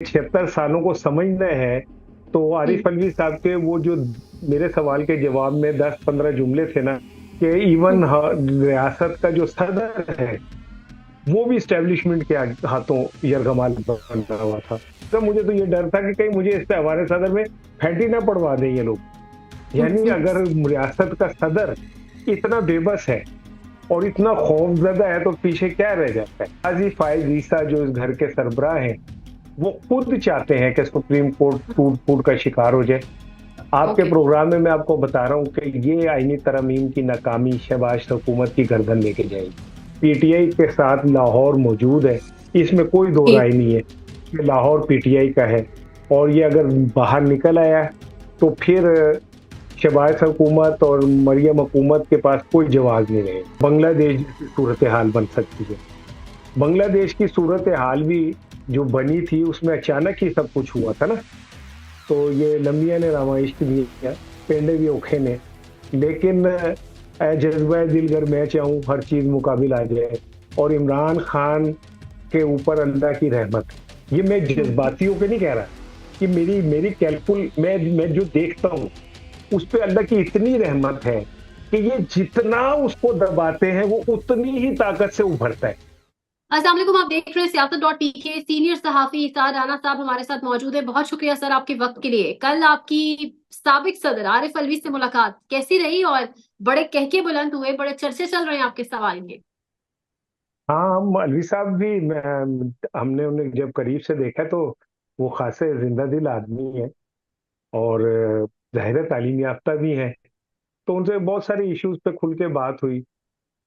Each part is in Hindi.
76 सालों को समझना है, तो हुँ। आरिफ अलवी साहब के वो जो मेरे सवाल के जवाब में 10-15 जुमले थे ना, कि हुँ। इवन रियासत का जो सदर है, वो भी एस्टेब्लिशमेंट के हाथों यरगमाल बना हुआ था। तो मुझे तो ये डर था कि कहीं मुझे इस हमारे सदर में फैंटी ना पड़वा दें ये लोग। यानी अगर रियासत का सदर इतना बेबस है और इतना खौफज़दा है, तो पीछे क्या रह जाता है? काज़ी फ़ाइज़ ईसा जो इस घर के सरबराह हैं, वो खुद चाहते हैं कि सुप्रीम कोर्ट टूट-फूट का शिकार हो जाए। आपके ओके। प्रोग्राम में मैं आपको बता रहा हूँ कि ये आईनी तरमीम की नाकामी शहबाज हुकूमत की गर्दन लेके जाएगी। पीटीआई के साथ लाहौर मौजूद है, इसमें कोई दो जी। राय नहीं है कि लाहौर पीटीआई का है, और ये अगर बाहर निकल आया, तो फिर शहबाज हुकूमत और मरियम हुकूमत के पास कोई जवाब नहीं रहेगा। बांग्लादेश जैसी सूरत हाल बन सकती है। बांग्लादेश की सूरत हाल भी जो बनी थी, उसमें अचानक ही सब कुछ हुआ था ना। तो ये लम्बिया ने रामायश की पेंडे भी औखे ने, लेकिन जज्बा दिलगर मैं चाहूँ हर चीज मुकाबिल आ जाए, और इमरान खान के ऊपर अल्लाह की रहमत। ये मैं हुँ, हुँ। जज्बातियों के नहीं कह रहा, कि मेरी मेरी कैलकुल मैं जो देखता हूँ, उस पे अल्लाह की इतनी रहमत है कि ये जितना उसको दबाते हैं, वो उतनी ही ताकत से उभरता है। अस्सलाम वालेकुम, आप देख रहे हैं सियासत.टीके। सीनियर सहाफ़ी इसार राना साहब हमारे साथ मौजूद हैं। बहुत शुक्रिया सर आपके वक़्त के लिए। कल आपकी साबिक सदर आरिफ अलवी से मुलाकात कैसी रही और बड़े कहके बुलंद हुए, बड़े चर्चे चल रहे हैं आपके सवाल के। हाँ, हम अलवी साहब भी हमने उन्हें जब करीब से देखा, तो वो खासे जिंदा दिल आदमी है, और ज़ाहिर है तालीम याफ्ता भी हैं। तो उनसे बहुत सारे इश्यूज पे खुल के बात हुई।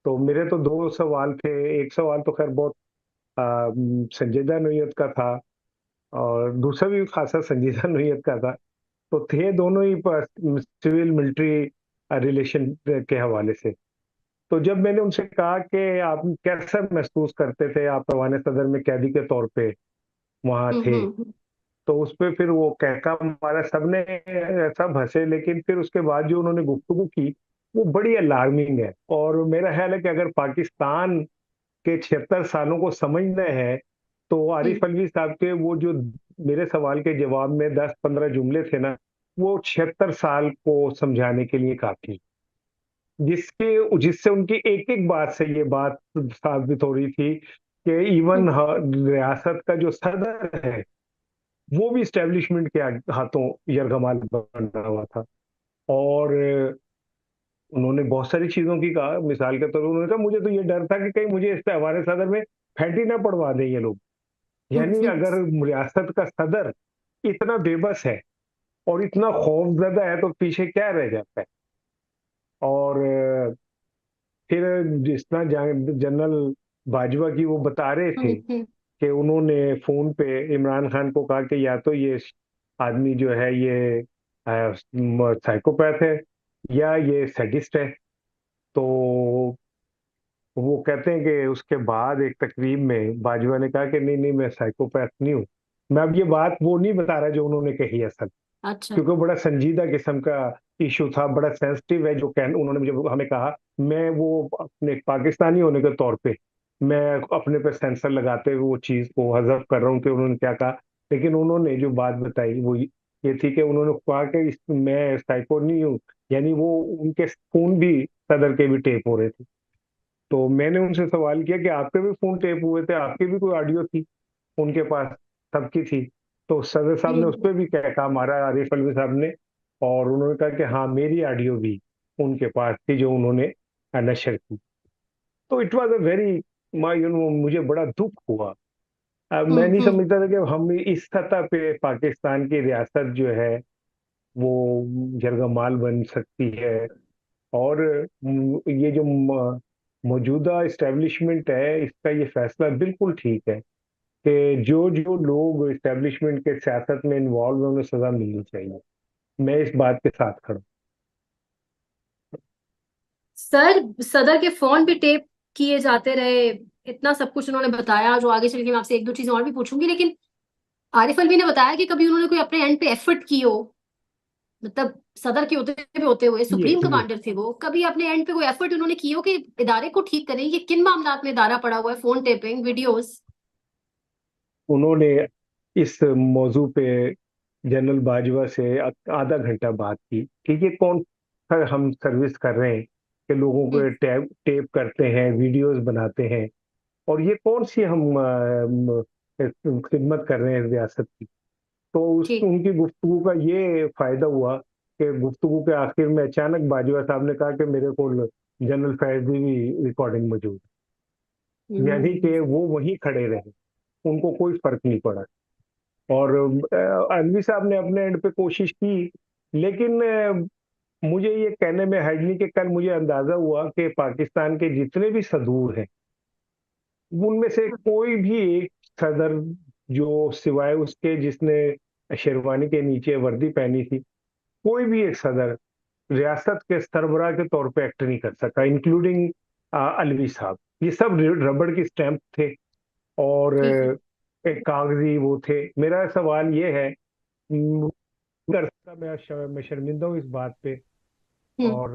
तो मेरे तो 2 सवाल थे। एक सवाल तो खैर बहुत संजीदा नोयत का था, और दूसरा भी खासा संजीदा नोयत का था। तो थे दोनों ही सिविल मिलिट्री रिलेशन के हवाले से। तो जब मैंने उनसे कहा कि आप कैसा महसूस करते थे, आप परवाने सदर में कैदी के तौर पे वहाँ हुँ, थे, हुँ, हुँ। तो उस पे फिर वो कहका मारा, सबने सब हँसे, लेकिन फिर उसके बाद जो उन्होंने गुफ्तगू की, वो बड़ी अलार्मिंग है। और मेरा ख्याल है कि अगर पाकिस्तान के 76 सालों को समझना है, तो हुँ। आरिफ अलवी साहब के वो जो मेरे सवाल के जवाब में 10-15 जुमले थे ना, वो 76 साल को समझाने के लिए काफ़ी। जिससे उनकी एक-एक बात से ये बात साबित हो रही थी कि हुँ। इवन रियासत का जो सदर है, वो भी एस्टेब्लिशमेंट के हाथों यरगमाल बना हुआ था। और उन्होंने बहुत सारी चीज़ों की कहा, मिसाल के तौर पे उन्होंने कहा, मुझे तो ये डर था कि कहीं मुझे इस हमारे सदर में फैंटी ना पड़वा दें ये लोग। हुँ, यानी हुँ। अगर रियासत का सदर इतना बेबस है और इतना खौफज़दा है, तो पीछे क्या रह जाता है? और फिर जिस तरह जनरल बाजवा की वो बता रहे हुँ, थे हुँ। कि उन्होंने फ़ोन पे इमरान खान को कहा कि या तो ये आदमी जो है ये साइकोपैथ है, या ये सैडिस्ट है। तो वो कहते हैं कि उसके बाद एक तकरीब में बाजवा ने कहा कि नहीं, नहीं, मैं साइकोपैथ नहीं हूँ। मैं अब ये बात वो नहीं बता रहा जो उन्होंने कही असल, अच्छा। क्योंकि वो बड़ा संजीदा किस्म का इश्यू था, बड़ा सेंसिटिव है। जो उन्होंने जब हमें कहा, मैं वो अपने पाकिस्तानी होने के तौर पे, मैं अपने पे सेंसर लगाते हुए वो चीज़ को हज़फ कर रहा हूँ कि उन्होंने क्या कहा। लेकिन उन्होंने जो बात बताई वो ये थी कि उन्होंने कहा कि मैं साइको नहीं हूँ, यानी वो उनके फ़ोन भी सदर के भी टेप हो रहे थे। तो मैंने उनसे सवाल किया कि आपके भी फ़ोन टेप हुए थे, आपकी भी कोई ऑडियो थी? उनके पास, सबकी थी। तो सदर साहब हुँ, ने उस हुँ। पे भी कहा मारा आरिफ अलवी साहब ने, और उन्होंने कहा कि हाँ, मेरी ऑडियो भी उनके पास थी जो उन्होंने नशर की। तो इट वाज़ अ वेरी मुझे बड़ा दुःख हुआ। अब हुँ, मैं नहीं हुँ। समझता था कि हम इस सतह पे पाकिस्तान की रियासत जो है, वो जरगमाल बन सकती है। और ये जो मौजूदा एस्टेब्लिशमेंट है, इसका ये फैसला बिल्कुल ठीक है कि जो लोग एस्टेब्लिशमेंट के सियासत में इन्वॉल्व हैं, उन्हें सज़ा मिलनी चाहिए। मैं इस बात के साथ खड़ा हूँ। सर, सदर के फ़ोन भी टेप किए जाते रहे, इतना सब कुछ उन्होंने बताया जो आगे चल के मैं आपसे 1-2 चीज़ें और भी पूछूँगी, लेकिन आरिफ अलवी ने बताया कि कभी उन्होंने कोई अपने एंड पे एफर्ट की हो, मतलब सदर के होते हुए ये सुप्रीम ये कमांडर थे वो, कभी अपने एंड पे कोई एफर्ट उन्होंने की हो कि इदारे को ठीक करें? ये किन मामलात में इदारा पड़ा हुआ है, फ़ोन टेपिंग, वीडियोज़? उन्होंने इस मौजू पे जनरल बाजवा से आधा घंटा बात की कि ये कौन सा हम सर्विस कर रहे हैं कि लोगों को हम्म। टैप टेप करते हैं, वीडियोस बनाते हैं, और ये कौन सी हम खिदमत कर रहे हैं रियासत की। तो जी। उनकी गुफ्तगू का ये फायदा हुआ कि गुफ्तगू के आखिर में अचानक बाजवा साहब ने कहा कि मेरे को जनरल फैज की रिकॉर्डिंग मौजूद है। यानी हम्म। कि वो वहीं खड़े रहे, उनको कोई फर्क नहीं पड़ा। और अलवी साहब ने अपने एंड पे कोशिश की, लेकिन मुझे ये कहने में हर्ज नहीं कि कल मुझे अंदाजा हुआ कि पाकिस्तान के जितने भी सदूर हैं, उनमें से कोई भी एक सदर, जो सिवाय उसके जिसने शेरवानी के नीचे वर्दी पहनी थी, कोई भी एक सदर रियासत के सरबराह के तौर पे एक्ट नहीं कर सका, इंक्लूडिंग अलवी साहब। ये सब रबड़ की स्टैंप थे, और ठीक है। एक कागजी वो थे। मेरा सवाल ये है, कर सकता मैं शर्मिंदा हूँ इस बात पे, हम्म। और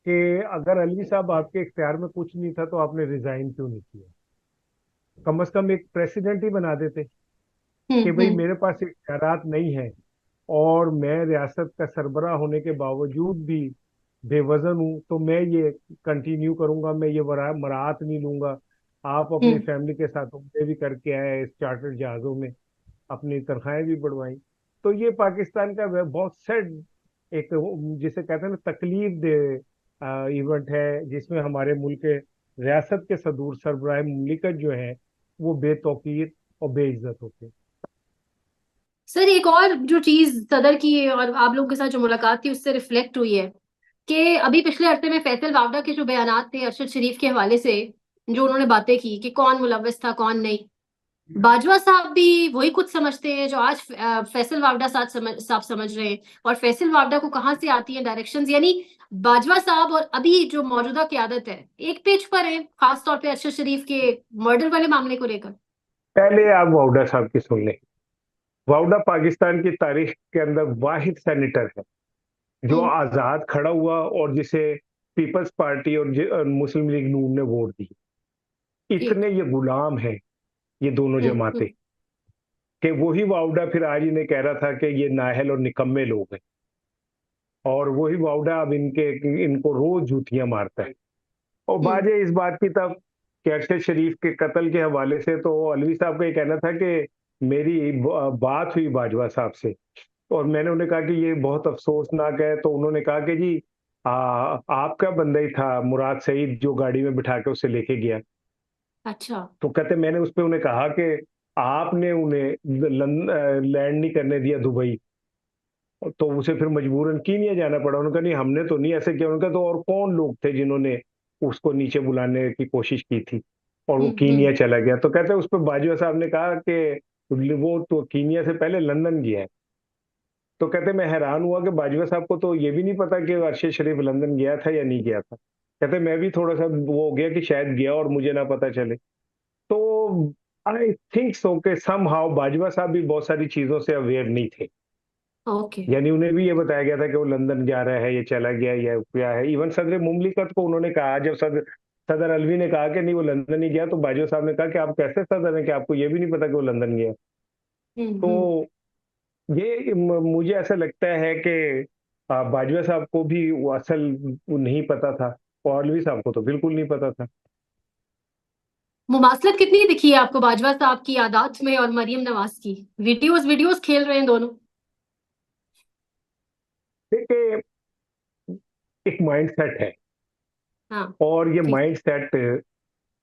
कि अगर अलवी साहब आपके इख्तियार में कुछ नहीं था तो आपने रिजाइन क्यों नहीं किया? कम से कम एक प्रेसिडेंट ही बना देते कि भाई हम्म। मेरे पास इख्तियारात नहीं है, और मैं रियासत का सरबराह होने के बावजूद भी बेवजन हूँ, तो मैं ये कंटिन्यू करूंगा, मैं ये मराहत नहीं लूंगा। आप अपनी हम्म। फैमिली के साथ उम्रे भी करके आए इस चार्टर्ड जहाजों में, अपनी तनख्वाहें भी बढ़वाई। तो ये पाकिस्तान का बहुत सैड एक, जिसे कहते हैं ना, तकलीफ दे इवेंट है, जिसमें हमारे मुल्क के रियासत के सदूर सरबराह मुमलिकत जो है वो बेतौकीर और बेइज्जत होते हैं। सर एक और जो चीज सदर की और आप लोगों के साथ जो मुलाकात थी उससे रिफ्लेक्ट हुई है कि अभी पिछले हफ्ते में फैसल वावडा के जो बयानात थे अरशद शरीफ के हवाले से, जो उन्होंने बातें की कि कौन मुलव्वस था कौन नहीं, बाजवा साहब भी वही कुछ समझते हैं जो आज फैसल वावडा साहब समझ रहे हैं। और फैसल वावडा को कहाँ से आती है डायरेक्शंस, यानी बाजवा साहब और अभी जो मौजूदा क्यादत है एक पेज पर है, खास तौर पे अरशद शरीफ के मर्डर वाले मामले को लेकर। पहले आप वाउडा साहब की सुन लें। वाउडा पाकिस्तान की तारीख के अंदर वाहिद सेनेटर है जो हम्म। आजाद खड़ा हुआ और जिसे पीपल्स पार्टी और मुस्लिम लीग नून ने वोट दी। ठीक। इतने ये गुलाम हैं, ये दोनों जमातें, हम्म। कि वही वाउडा फिर आज इन्हें कह रहा था कि ये नाहल और निकम्मे लोग हैं। और वही वाउडा अब इनको रोज जूतियां मारता है। और हम्म। बाजे इस बात की तब कि अरशद शरीफ के कत्ल के हवाले से तो अलवी साहब का ये कहना था कि मेरी बात हुई बाजवा साहब से, और मैंने उन्हें कहा कि ये बहुत अफसोसनाक है। तो उन्होंने कहा कि जी, आपका बंदा ही था मुराद सईद जो गाड़ी में बिठा के उसे लेके गया। अच्छा। तो कहते मैंने उस पर उन्हें कहा कि आपने उन्हें लैंड नहीं करने दिया दुबई, तो उसे फिर मजबूरन कीनिया जाना पड़ा। उन्होंने कहा नहीं, हमने तो नहीं ऐसे किया। उन्होंने कहा तो और कौन लोग थे जिन्होंने उसको नीचे बुलाने की कोशिश की थी, और वो कीनिया हम्म। चला गया? तो कहते उस पर बाजवा साहब ने कहा कि वो तो कीनिया से पहले लंदन गया है। तो कहते मैं हैरान हुआ कि बाजवा साहब को तो ये भी नहीं पता कि अरशद शरीफ लंदन गया था या नहीं गया था। कहते मैं भी थोड़ा सा वो हो गया कि शायद गया और मुझे ना पता चले। तो आई थिंक सो कि सम हाउ बाजवा साहब भी बहुत सारी चीजों से अवेयर नहीं थे। ओके। यानी उन्हें भी ये बताया गया था कि वो लंदन जा रहा है, ये चला गया या क्या है। इवन सदर मुमलिकत को उन्होंने कहा, जब सदर अलवी ने कहा कि नहीं वो लंदन ही गया, तो बाजवा साहब ने कहा कि आप कैसे सदर हैं कि आपको ये भी नहीं पता कि वो लंदन गया? हम्म। तो ये मुझे ऐसा लगता है कि बाजवा साहब को भी वो असल वो नहीं पता था, और अलवी साहब को तो बिल्कुल नहीं पता था। मुमासलत कितनी दिखी है आपको बाजवा साहब की आदात में और मरियम नवाज की? वीडियोस वीडियोस खेल रहे हैं दोनों। देखिए, एक माइंड सेट है, हाँ। और ये ठीक। माइंड सेट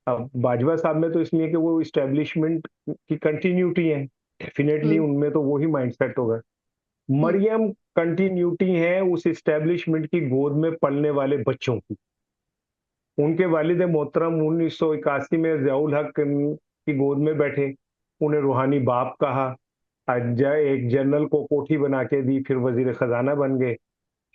बाजवा साहब में तो इसलिए कि वो इस्टेब्लिशमेंट की कंटिन्यूटी है, डेफिनेटली हम्म। उनमें तो वही माइंड सेट होगा। हम्म। मरियम कंटिन्यूटी है उस इस्टेब्लिशमेंट की गोद में पलने वाले बच्चों की। उनके वालिद मोहतरम 1981 में जियाउल हक की गोद में बैठे, उन्हें रूहानी बाप कहा। एक जनरल को कोठी बना के दी, फिर वजीर खजाना बन गए।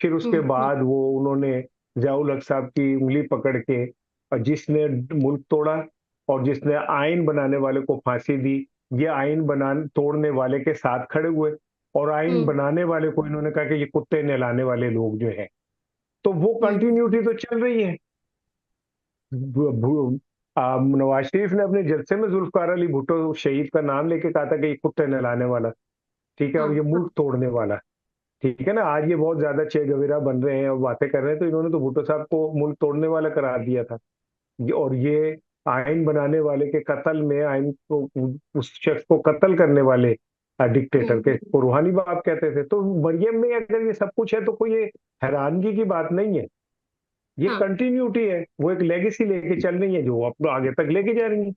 फिर उसके हम्म। बाद वो उन्होंने जियाउल हक साहब की उंगली पकड़ के, और जिसने मुल्क तोड़ा और जिसने आइन बनाने वाले को फांसी दी, ये आइन बना तोड़ने वाले के साथ खड़े हुए। और आइन हम्म। बनाने वाले को इन्होंने कहा कि ये कुत्ते नहलाने वाले लोग जो हैं। तो वो हम्म। कंटिन्यूटी तो चल रही है। नवाज शरीफ ने अपने जलसे में जुल्फकार अली भुट्टो शहीद का नाम लेके कहा था कि ये कुत्ते नहलाने वाला, ठीक है, और ये हाँ हाँ मुल्क तोड़ने वाला। ठीक है ना, आज ये बहुत ज्यादा चे गवेरा बन रहे हैं और बातें कर रहे हैं, तो इन्होंने तो भुट्टो साहब को मुल्क तोड़ने वाला करार दिया था। और ये आइन बनाने वाले के कत्ल में, आइन को, उस शख्स को कत्ल करने वाले डिक्टेटर के हम्म। को रूहानी बाप कहते थे। तो मरियम में अगर ये सब कुछ है तो कोई ये हैरानगी की बात नहीं है। ये हाँ कंटिन्यूटी है, वो एक लेगेसी लेके चल रही है जो अपना आगे तक लेके जा रही है।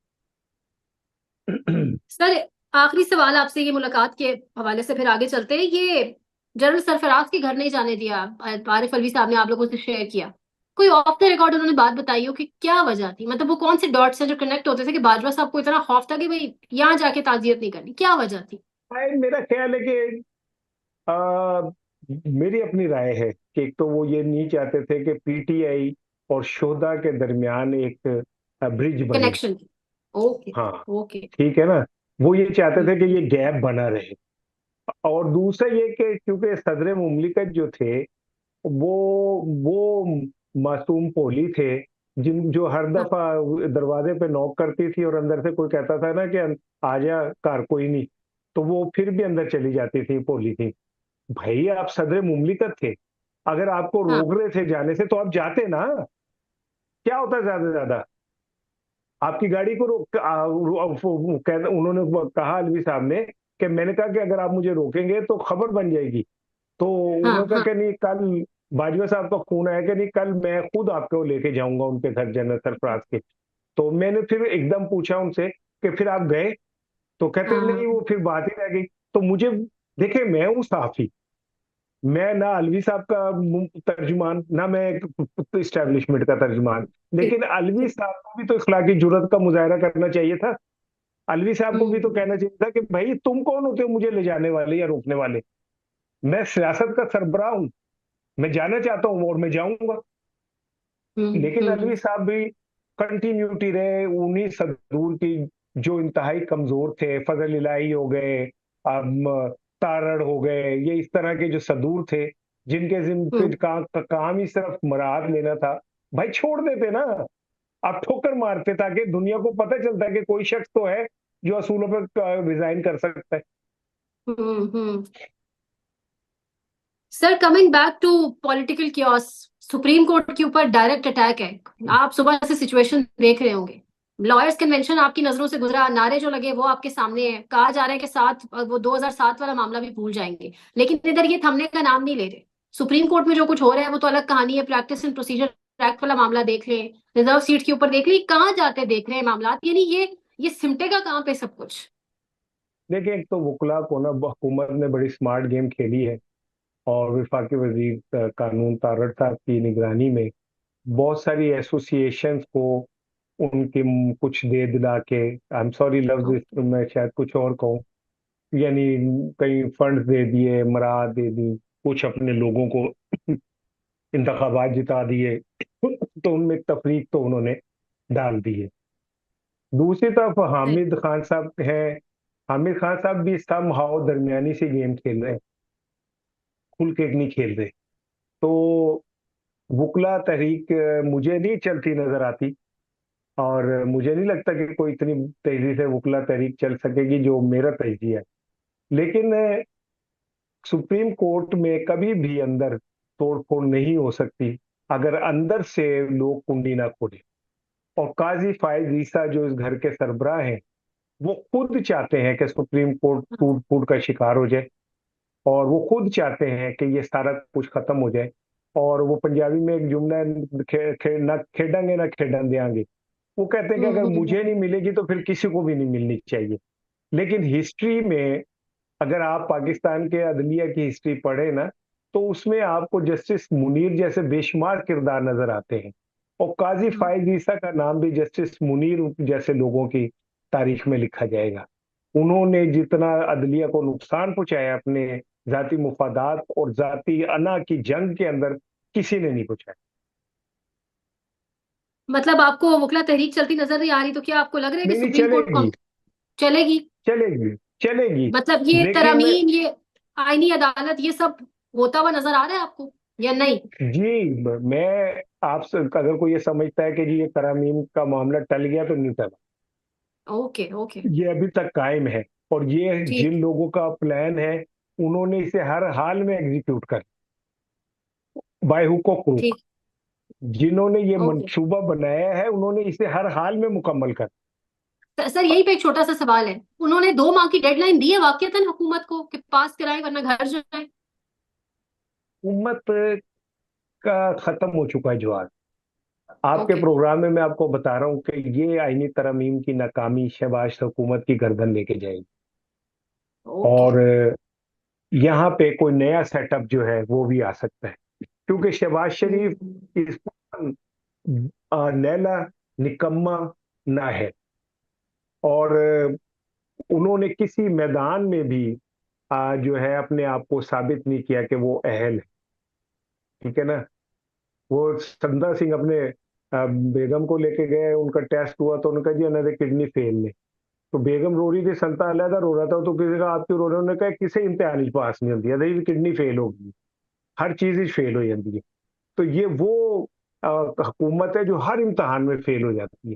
सर, आखिरी सवाल आपसे ये मुलाकात के हवाले से, फिर आगे चलते हैं। ये जनरल सरफराज के घर नहीं जाने दिया, आरिफ अलवी साहब ने आप लोगों से शेयर किया, कोई ऑफ द रिकॉर्ड उन्होंने बात बताई हो कि क्या वजह थी? मतलब वो कौन से डॉट्स हैं जो कनेक्ट होते थे कि बाजवा साहब को इतना खौफ था कि भाई यहाँ जाके ताजियत नहीं करनी, क्या वजह थी? मेरा ख्याल है कि आ, मेरी अपनी राय है कि एक तो वो ये नहीं चाहते थे कि पीटीआई और शोधा के दरमियान एक ब्रिज बने। कनेक्शन। ओके। हाँ, ओके। ठीक है ना, वो ये चाहते थे कि ये गैप बना रहे। और दूसरा ये कि क्योंकि सदर मुमलिकत जो थे, वो वो मासूम पोली थे, जिन जो हर हाँ दफा दरवाजे पे नॉक करती थी और अंदर से कोई कहता था ना कि आजा कार कोई नहीं, तो वो फिर भी अंदर चली जाती थी, पोली थी। भाई आप सदर मुमलिकत थे, अगर आपको हाँ रोक रहे थे जाने से तो आप जाते ना। क्या होता है ज्यादा से ज्यादा, आपकी गाड़ी को उन्होंने कहा अलवी साहब ने कि मैंने कहा कि अगर आप मुझे रोकेंगे तो खबर बन जाएगी। तो हाँ उन्होंने कहा हाँ कि नहीं, कल बाजवा साहब का फोन आया कि नहीं, कल मैं खुद आपको लेके जाऊंगा उनके घर जनरल सरफराज के। तो मैंने फिर एकदम पूछा उनसे कि फिर आप गए? तो कहते नहीं, हाँ। वो फिर बात ही रह गई। तो मुझे, देखे मैं हूँ सहाफी, मैं ना अलवी साहब का तर्जुमान, ना मैं इस्टेब्लिशमेंट का तर्जुमान, ठीक लेकिन अलवी ठीक। साहब को भी तो इखलाकी जुर्रत का मुजाहरा करना चाहिए था। अलवी साहब को भी तो हम्म कहना चाहिए था कि भाई तुम कौन होते हो मुझे ले जाने वाले या रोकने वाले? मैं सियासत का सरबराह हूं, मैं जाना चाहता हूं और मैं जाऊंगा। लेकिन अलवी हम्म। साहब भी कंटिन्यूटी रहे उन्हीं सदूर की जो इंतहाई कमजोर थे। फजल इलाही हो गए, तारड़ हो गए, ये इस तरह के जो सदूर थे जिनके जिन पे हम्म। काम ही सिर्फ मराद लेना था, भाई छोड़ देते ना। आप ठोकर मारते ताकि दुनिया को पता चलता है कि कोई शख्स तो है जो असूलों पर रिजाइन कर सकता है। Hmm. Sir, coming back to political chaos, supreme court के ऊपर डायरेक्ट अटैक है। आप सुबह से सिचुएशन देख रहे होंगे। लॉयर्स कन्वेंशन आपकी नजरों से गुजरा, नारे जो लगे वो आपके सामने है। कहा जा रहा है कि सात वो 2007 वाला मामला भी भूल जाएंगे, लेकिन इधर ये थमने का नाम नहीं ले रहे। सुप्रीम कोर्ट में जो कुछ हो रहा है वो तो अलग कहानी है। प्रैक्टिस एंड प्रोसीजर एक्ट वाला मामला देख लें, रिजर्व सीट के ऊपर देख लें, कहाँ जाते देख रहे हैं मामला। यानी ये सिमटेगा कहाँ पे सब कुछ? देखिए, एक तो वकला को ना हुकूमत ने बड़ी स्मार्ट गेम खेली है, और वफाकी वजीर कानून तारड़ साहब की निगरानी में बहुत सारी एसोसिएशंस को उनके कुछ दे दिला के, आई एम सॉरी लफ्ज मैं शायद कुछ और कहूँ, यानी कई फंड दे दिए, मराद दे दी, कुछ अपने लोगों को इंतखाबात जिता दिए। तो उनमें एक तफरीक तो उन्होंने डाल दी है। दूसरी तरफ हामिद खान साहब हैं, हामिद खान साहब भी इस हाव दरमियानी से गेम खेल रहे हैं, खुल के नहीं खेल रहे। तो वकला तहरीक मुझे नहीं चलती नजर आती, और मुझे नहीं लगता कि कोई इतनी तेजी से वकला तहरीक चल सकेगी जो मेरा तजजिया है। लेकिन सुप्रीम कोर्ट में कभी भी अंदर तोड़फोड़ नहीं हो सकती अगर अंदर से लोग कुंडी ना खोले। और काजी फायज ईसा जो इस घर के सरबराह हैं, वो खुद चाहते हैं कि सुप्रीम कोर्ट टूट फूट का शिकार हो जाए, और वो खुद चाहते हैं कि ये सारा कुछ खत्म हो जाए। और वो पंजाबी में एक जुमला है, ना खेडेंगे ना खेडन देंगे। वो कहते हैं कि अगर मुझे नहीं मिलेगी तो फिर किसी को भी नहीं मिलनी चाहिए। लेकिन हिस्ट्री में अगर आप पाकिस्तान के अदलिया की हिस्ट्री पढ़े ना, तो उसमें आपको जस्टिस मुनीर जैसे बेशुमार किरदार नजर आते हैं। और काजी फायज ईसा का नाम भी जस्टिस मुनीर जैसे लोगों की तारीख में लिखा जाएगा। उन्होंने जितना अदलिया को नुकसान पहुंचाया अपने जाति मुफादात और जाति अना की जंग के अंदर, किसी ने नहीं पहुंचाया। मतलब आपको वकला तहरीक चलती नजर नहीं आ रही, तो क्या आपको लग रहा है कि नहीं नहीं, सुप्रीम कोर्ट चलेगी, चलेगी? चलेगी, चलेगी। मतलब ये लेकिन तरमीम, ये आईनी अदालत, ये सब होता हुआ नजर आ रहा है आपको? या नहीं? जी, मैं आपसे, अगर कोई ये समझता है कि जी ये तरामीम का मामला टल गया, तो नहीं टला। Okay okay. ये अभी तक कायम है। और ये ठीक। जिन लोगों का प्लान है, उन्होंने इसे हर हाल में एग्जीक्यूट कर, बाय हुक और क्रूक। ठीक। जिन्होंने ये ओके। मंसूबा बनाया है, उन्होंने इसे हर हाल में मुकम्मल कर। सर यही पे एक छोटा सा सवाल है, उन्होंने 2 माह की डेडलाइन दी है वाकईतन हुकूमत को कि पास कराएं वरना घर जाए? उम्मत का खत्म हो चुका है जवाब। आपके ओके प्रोग्राम में मैं आपको बता रहा हूँ कि ये आईनी तरमीम की नाकामी शहबाज हुकूमत की गर्दन लेके जाएगी। ओके। और यहाँ पे कोई नया सेटअप जो है वो भी आ सकता है, क्योंकि शहबाज शरीफ हम्म। इस नैला निकम्मा ना है। और उन्होंने किसी मैदान में भी जो है अपने आप को साबित नहीं किया कि वो अहल है। ठीक है ना। वो संदा सिंह अपने बेगम को लेके गए, उनका टेस्ट हुआ तो उनका जी अनदर किडनी फेल ने। तो बेगम रो रही थी, संता अलहदा रो रहा था, तो किसी का आप क्यों रो रहे हो? उन्होंने कहा किसी इम्तिहान ही पास नहीं होती है, किडनी फेल होगी, हर चीज ही फेल हो जाती है। तो ये वो हुकूमत है जो हर इम्तिहान में फेल हो जाती है।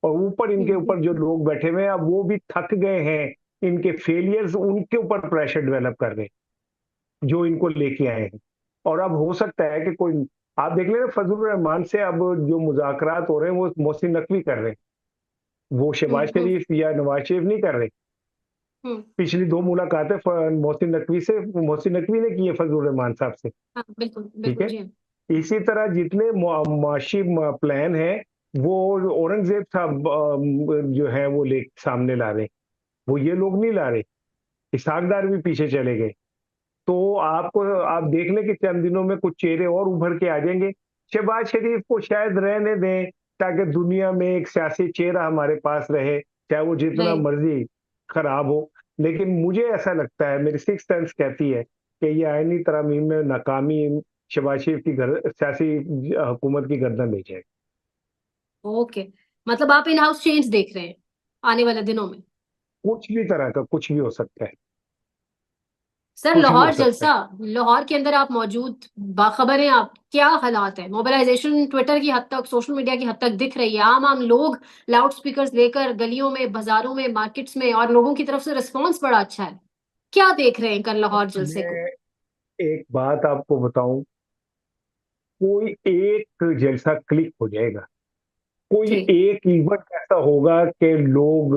और ऊपर इनके ऊपर जो लोग बैठे हुए हैं, अब वो भी थक गए हैं, इनके फेलियर्स उनके ऊपर प्रेशर डेवलप कर रहे हैं जो इनको लेके आए हैं। और अब हो सकता है कि कोई, आप देख लेना फजलुर रहमान से अब जो मुज़ाकरात हो रहे हैं वो मोहसिन नकवी कर रहे हैं, वो शहबाज हम्म। शरीफ या नवाज शरीफ नहीं कर रहे। हम्म। पिछली 2 मुलाकातें मोहसिन नकवी से, मोहसिन नकवी ने की है फजलुर रहमान साहब से। हाँ बिल्कुल ठीक बिल्कुल है। जी हाँ। इसी तरह जितने मुआशी प्लान है, वो औरंगजेब साहब जो है वो ले सामने ला रहे हैं, वो ये लोग नहीं ला रहे। इसहाकदार भी पीछे चले गए। तो आपको, आप देख लें कि चंद दिनों में कुछ चेहरे और उभर के आ जाएंगे। शहबाज शरीफ को शायद रहने दें, ताकि दुनिया में एक सियासी चेहरा हमारे पास रहे, चाहे वो जितना राइट। मर्जी खराब हो। लेकिन मुझे ऐसा लगता है, मेरी सिक्स सेंस कहती है कि ये आईनी तरमीम में नाकामी शहबाज शरीफ की सियासी हुकूमत की गर्दन ले जाएगी। ओके। मतलब आप इन हाउस चेंज देख रहे हैं आने वाले दिनों में? कुछ भी तरह का कुछ भी हो सकता है। सर कुछ भी हो लाहौर सकता है। जलसा, लाहौर के अंदर आप मौजूद, बाखबर हैं आप, क्या हालात है? मोबिलाइजेशन ट्विटर की हद तक, सोशल मीडिया की हद तक दिख रही है, आम आम लोग लाउड स्पीकर्स लेकर गलियों में, बाजारों में, मार्केट्स में, और लोगों की तरफ से रिस्पॉन्स बड़ा अच्छा है। क्या देख रहे हैं कल लाहौर जलसे को? मैं एक बात आपको बताऊं, कोई एक जलसा क्लिक हो जाएगा, कोई ठीक। एक इवेंट ऐसा होगा कि लोग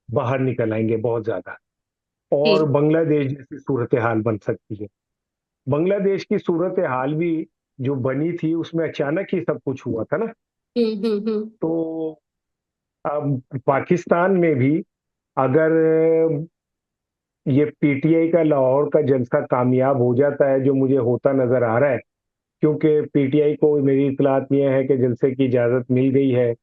बाहर निकल आएंगे बहुत ज्यादा, और ठीक। बांग्लादेश जैसी सूरत हाल बन सकती है। बांग्लादेश की सूरत हाल भी जो बनी थी, उसमें अचानक ही सब कुछ हुआ था ना। हम्म। तो अब पाकिस्तान में भी अगर ये पीटीआई का लाहौर का जलसा कामयाब हो जाता है, जो मुझे होता नजर आ रहा है, क्योंकि पीटीआई को मेरी इतलात ये है कि जलसे की इजाजत मिल गई है,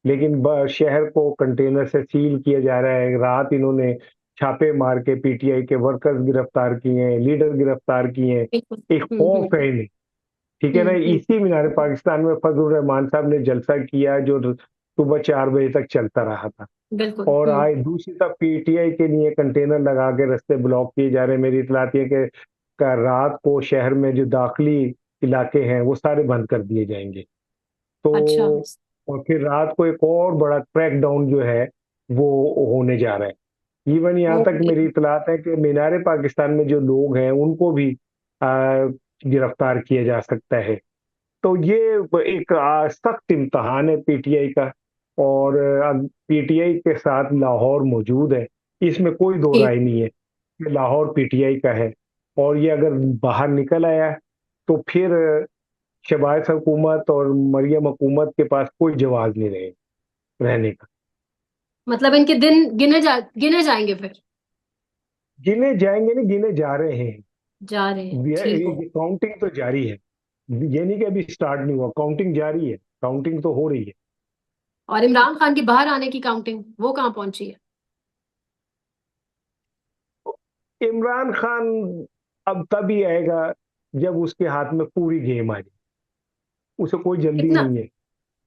लेकिन शहर को कंटेनर से सील किया जा रहा है। रात इन्होंने छापे मार के पीटीआई के वर्कर्स गिरफ्तार किए हैं, लीडर गिरफ्तार किए हैं। बिल्कुल। एक खौफ है इन्हें। ठीक है ना। हम्म। इसी मीनार पाकिस्तान में फजलुर रहमान साहब ने जलसा किया, जो सुबह 4 बजे तक चलता रहा था। बिल्कुल। और आज दूसरी तरफ पीटीआई के लिए कंटेनर लगा के रास्ते ब्लॉक किए जा रहे हैं। मेरी इतलात ये कि रात को शहर में जो दाखिली इलाके हैं वो सारे बंद कर दिए जाएंगे। अच्छा। तो और फिर रात को एक और बड़ा क्रैकडाउन जो है वो होने जा रहा है। इवन यहाँ तक ओके। मेरी इतलात है कि मीनार पाकिस्तान में जो लोग हैं उनको भी गिरफ्तार किया जा सकता है। तो ये एक सख्त इम्तहान है पीटीआई का। और पीटीआई के साथ लाहौर मौजूद है, इसमें कोई दो ठीक। राय नहीं है कि लाहौर पीटीआई का है। और ये अगर बाहर निकल आया, तो फिर शहबाज हुकूमत और मरियम हुकूमत के पास कोई जवाब नहीं रहे रहने का। मतलब इनके दिन गिने जाएंगे फिर? गिने जाएंगे नहीं, गिने जा रहे हैं। जा रहे हैं, ठीक हो। ये काउंटिंग तो जारी है। ये नहीं कि अभी स्टार्ट नहीं हुआ, काउंटिंग जारी है, काउंटिंग तो हो रही है। और इमरान खान की बाहर आने की काउंटिंग वो कहाँ पहुंची है? इमरान खान अब तभी आएगा जब उसके हाथ में पूरी गेम आ जाए। उसे कोई जल्दी कितना नहीं है।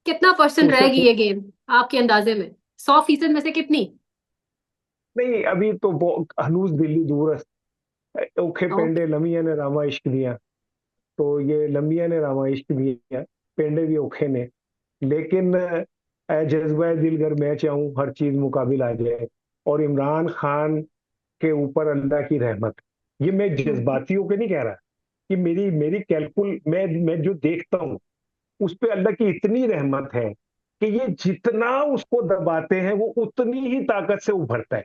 कितना परसेंट उसे रहेगी ये गेम आपके अंदाजे में? 100% में से कितनी? नहीं, अभी तो हनूज दिल्ली दूर है। ओखे ओके। पेंडे लमिया ने रामा इश्क दिया। तो ये लंबिया ने रामायश भी है, पेंडे भी औखे ने, लेकिन ए जज्बा दिलगर मैं चाहूं हर चीज मुकाबिल आ जाए, और इमरान खान के ऊपर अल्लाह की रहमत। ये मैं हम्म। जज्बातियों के नहीं कह रहा, कि मेरी मेरी कैलकुल मैं जो देखता हूँ उस पे अल्लाह की इतनी रहमत है कि ये जितना उसको दबाते हैं वो उतनी ही ताकत से उभरता है,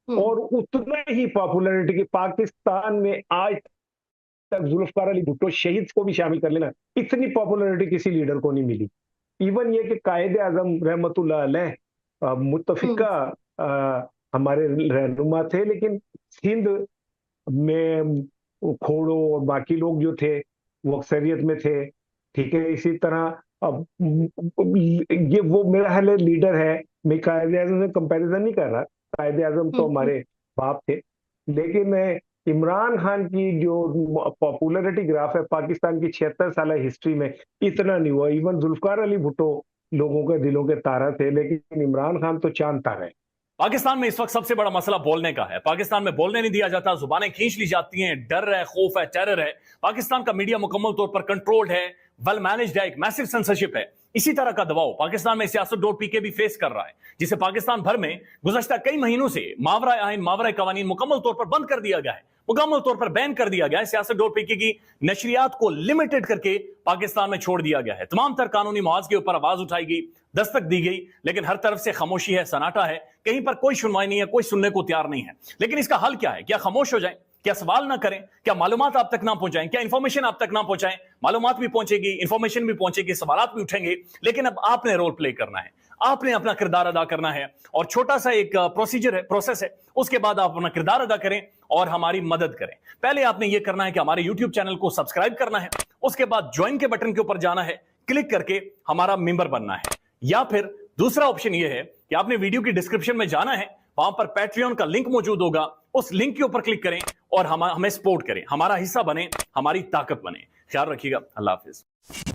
हम्म। और उतना ही पॉपुलैरिटी की पाकिस्तान में आज तक जुल्फकार अली भुट्टो शहीद को भी शामिल कर लेना, इतनी पॉपुलैरिटी किसी लीडर को नहीं मिली। इवन ये कि कायदे आजम रहमतुल्लाह अलैह हम्म। मुतफिका हमारे रहनुमा थे, लेकिन सिंध में खोड़ो और बाकी लोग जो थे वो अक्सरियत में थे। ठीक है, इसी तरह अब ये वो मेरा ख्याल है लीडर है, मैं कायद आजम से कंपैरिजन नहीं कर रहा, कायद आजम तो हम्म। हमारे बाप थे, लेकिन इमरान खान की जो पॉपुलैरिटी ग्राफ है पाकिस्तान की 76 साल हिस्ट्री में इतना नहीं हुआ। इवन जुल्फकार अली भुट्टो लोगों के दिलों के तारा थे, लेकिन इमरान खान तो चांद तारा है। पाकिस्तान में इस वक्त सबसे बड़ा मसला बोलने का है। पाकिस्तान में बोलने नहीं दिया जाता, जुबानें खींच ली जाती हैं, डर है, खौफ है, टेरर है। पाकिस्तान का मीडिया मुकम्मल तौर पर कंट्रोल्ड है, वेल मैनेज्ड है, एक मैसिव सेंसरशिप है। इसी तरह का दबाव पाकिस्तान में सियासत.pk भी फेस कर रहा है, जिसे पाकिस्तान भर में गुज़श्ता कई महीनों से मावरा आइन, मावरा कवानीन मुकम्मल तौर पर बंद कर दिया गया है, मुकम्मल तौर पर बैन कर दिया गया है। सियासत.pk की नशरियात को लिमिटेड करके पाकिस्तान में छोड़ दिया गया है। तमाम तर कानूनी मुआवजे के ऊपर आवाज उठाई गई, दस्तक दी गई, लेकिन हर तरफ से खामोशी है, सन्नाटा है, कहीं पर कोई सुनवाई नहीं है, कोई सुनने को तैयार नहीं है। लेकिन इसका हल क्या है? क्या खामोश हो जाए? क्या सवाल ना करें? क्या मालूमात आप तक ना पहुंचाएं? क्या इंफॉर्मेशन आप तक ना पहुंचाएं? मालूमात भी पहुंचेगी, इंफॉर्मेशन भी पहुंचेगी, सवालात भी उठेंगे, लेकिन अब आपने रोल प्ले करना है, आपने अपना किरदार अदा करना है। और छोटा सा एक प्रोसीजर है, प्रोसेस है, उसके बाद आप अपना किरदार अदा करें और हमारी मदद करें। पहले आपने यह करना है कि हमारे यूट्यूब चैनल को सब्सक्राइब करना है, उसके बाद ज्वाइन के बटन के ऊपर जाना है, क्लिक करके हमारा मेंबर बनना है। या फिर दूसरा ऑप्शन यह है कि आपने वीडियो की डिस्क्रिप्शन में जाना है, वहां पर पैट्रियन का लिंक मौजूद होगा, उस लिंक के ऊपर क्लिक करें और हमें सपोर्ट करें, हमारा हिस्सा बने, हमारी ताकत बने। ख्याल रखिएगा। अल्लाह हाफिज।